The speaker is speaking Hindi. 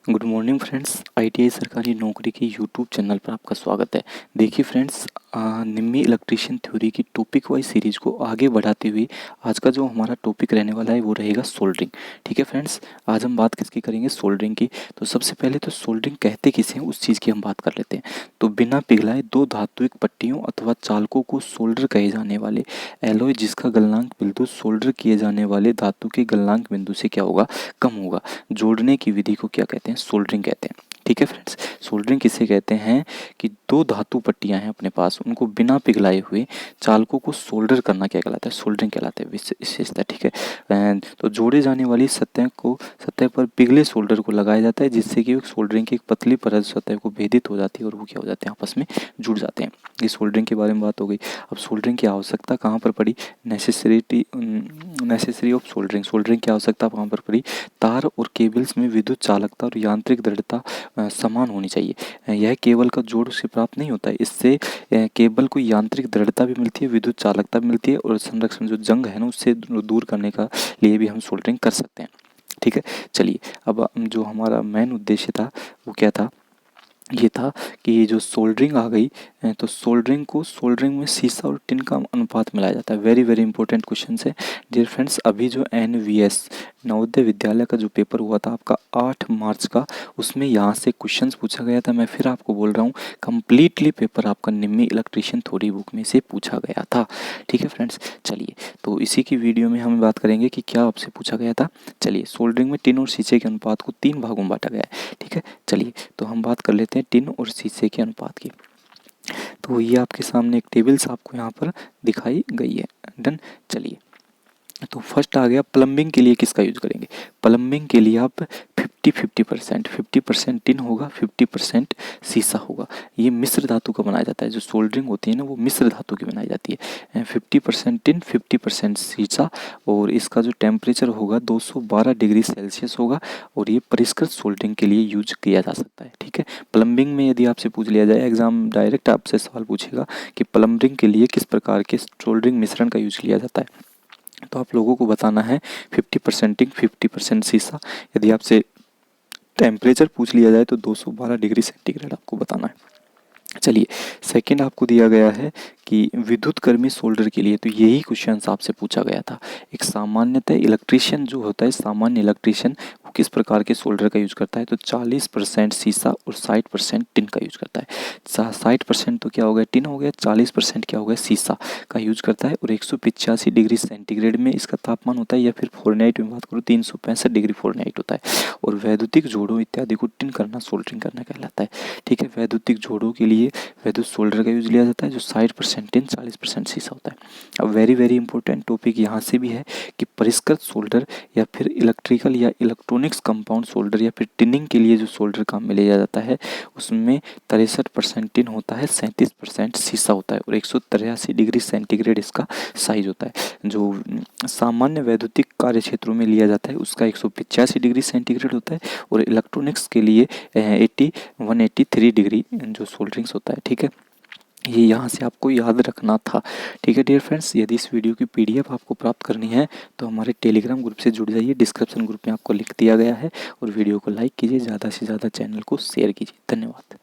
गुड मॉर्निंग फ्रेंड्स, आईटीआई सरकारी नौकरी के यूट्यूब चैनल पर आपका स्वागत है। देखिए फ्रेंड्स, निम्मी इलेक्ट्रीशियन थ्योरी की टॉपिक वाइज सीरीज को आगे बढ़ाते हुए आज का जो हमारा टॉपिक रहने वाला है वो रहेगा सोल्डरिंग। ठीक है फ्रेंड्स, आज हम बात किसकी करेंगे? सोल्डरिंग की। तो सबसे पहले तो सोल्डरिंग कहते किसे हैं उस चीज़ की हम बात कर लेते हैं। तो बिना पिघलाए दो धात्विक पट्टियों अथवा चालकों को सोल्डर कहे जाने वाले एलॉय जिसका गलनांक बिंदु सोल्डर किए जाने वाले धातु के गलनांक बिंदु से क्या होगा? कम होगा। जोड़ने की विधि को क्या कहते हैं? सोल्डरिंग कहते हैं। ठीक है फ्रेंड्स, सोल्डरिंग किसे कहते हैं कि दो धातु पट्टियां हैं अपने पास, उनको बिना पिघलाए हुए चालकों को सोल्डर करना क्या कहलाता है? सोल्डरिंग कहलाता है विशेषता। ठीक है, तो जोड़े जाने वाली सतह पर पिघले सोल्डर को लगाया जाता है जिससे कि सोल्डरिंग की एक पतली परत सतह को भेदित हो जाती है और वो क्या हो जाते हैं? आपस में जुड़ जाते हैं। ये सोल्डरिंग के बारे में बात हो गई। अब सोल्डरिंग की आवश्यकता कहाँ पर पड़ी? Necessary of soldering. सोल्डरिंग की आवश्यकता कहाँ पर पड़ी? तार और केबल्स में विद्युत चालकता और यांत्रिक दृढ़ता समान होनी चाहिए। यह केबल का जोड़ से प्राप्त नहीं होता है, इससे केबल को यांत्रिक दृढ़ता भी मिलती है, विद्युत चालकता भी मिलती है और संरक्षण जो जंग है ना उससे दूर करने का लिए भी हम सोल्डरिंग कर सकते हैं। ठीक है, चलिए अब जो हमारा मेन उद्देश्य था वो क्या था? ये था कि ये जो सोल्डरिंग आ गई तो सोल्डरिंग में शीशा और टिन का अनुपात मिलाया जाता है। वेरी वेरी इंपॉर्टेंट क्वेश्चन है डियर फ्रेंड्स। अभी जो एनवीएस नवोदय विद्यालय का जो पेपर हुआ था आपका 8 मार्च का, उसमें यहाँ से क्वेश्चंस पूछा गया था। मैं फिर आपको बोल रहा हूँ, कंप्लीटली पेपर आपका निम्मी इलेक्ट्रीशियन थ्योरी बुक में से पूछा गया था। ठीक है फ्रेंड्स, चलिए तो इसी की वीडियो में हम बात करेंगे कि क्या आपसे पूछा गया था। चलिए, सोल्डरिंग में टिन और शीशे के अनुपात को 3 भागों में बांटा गया है। ठीक है, चलिए तो हम बात कर लेते हैं टिन और शीशे के अनुपात की। तो ये आपके सामने एक टेबल्स आपको यहाँ पर दिखाई गई है। डन, चलिए तो फर्स्ट आ गया प्लम्बिंग के लिए किसका यूज करेंगे? प्लम्बिंग के लिए आप 50% टिन होगा, 50% शीशा होगा। ये मिश्र धातु का बनाया जाता है। जो सोल्डरिंग होती है ना वो मिश्र धातु की बनाई जाती है। 50% टिन, 50% शीशा और इसका जो टेम्परेचर होगा 212 डिग्री सेल्सियस होगा और ये परिष्कृत सोल्डरिंग के लिए यूज किया जा सकता है। ठीक है, प्लम्बिंग में यदि आपसे पूछ लिया जाए, एग्जाम डायरेक्ट आपसे सवाल पूछेगा कि प्लम्बिंग के लिए किस प्रकार के सोल्डरिंग मिश्रण का यूज किया जाता है, तो आप लोगों को बताना है 50% टिन, 50% शीशा। यदि आपसे टेम्परेचर पूछ लिया जाए तो 212 डिग्री सेंटीग्रेड आपको बताना है। चलिए, सेकंड आपको दिया गया है कि विद्युत कर्मी सोल्डर के लिए, तो यही क्वेश्चन आपसे पूछा गया था। एक सामान्यतः इलेक्ट्रीशियन जो होता है, सामान्य इलेक्ट्रीशियन वो किस प्रकार के सोल्डर का यूज करता है? तो 40% शीशा और 60% टिन का यूज करता है। 60% तो क्या हो गया? टिन हो गया, 40% क्या हो गया? शीशा का यूज करता है और 185 डिग्री सेंटीग्रेड में इसका तापमान होता है, या फिर फ़ारेनहाइट में बात करूँ 365 डिग्री फ़ारेनहाइट होता है। और वैद्युतिक जोड़ों इत्यादि को टिन करना सोल्डरिंग करना कहलाता है। ठीक है, वैद्युतिक जोड़ों के लिए विद्युत सोल्डर का यूज लिया जाता है जो 60% टिन, 40% शीशा होता है। अब वेरी वेरी इंपॉर्टेंट टॉपिक यहाँ से भी है कि परिष्कृत सोल्डर या फिर इलेक्ट्रिकल या इलेक्ट्रॉनिक्स कंपाउंड सोल्डर या फिर टिनिंग के लिए जो सोल्डर काम में लिया जाता है उसमें 63% टिन होता है, 37% शीशा होता है और 183 डिग्री सेंटीग्रेड इसका साइज होता है। जो सामान्य वैद्युतिक कार्य क्षेत्रों में लिया जाता है उसका 185 डिग्री सेंटीग्रेड होता है और इलेक्ट्रॉनिक्स के लिए 183 डिग्री जो सोल्डरिंग्स होता है। ठीक है, ये यहाँ से आपको याद रखना था। ठीक है डियर फ्रेंड्स, यदि इस वीडियो की पीडीएफ आपको प्राप्त करनी है तो हमारे टेलीग्राम ग्रुप से जुड़ जाइए। डिस्क्रिप्शन ग्रुप में आपको लिख दिया गया है और वीडियो को लाइक कीजिए, ज़्यादा से ज़्यादा चैनल को शेयर कीजिए। धन्यवाद।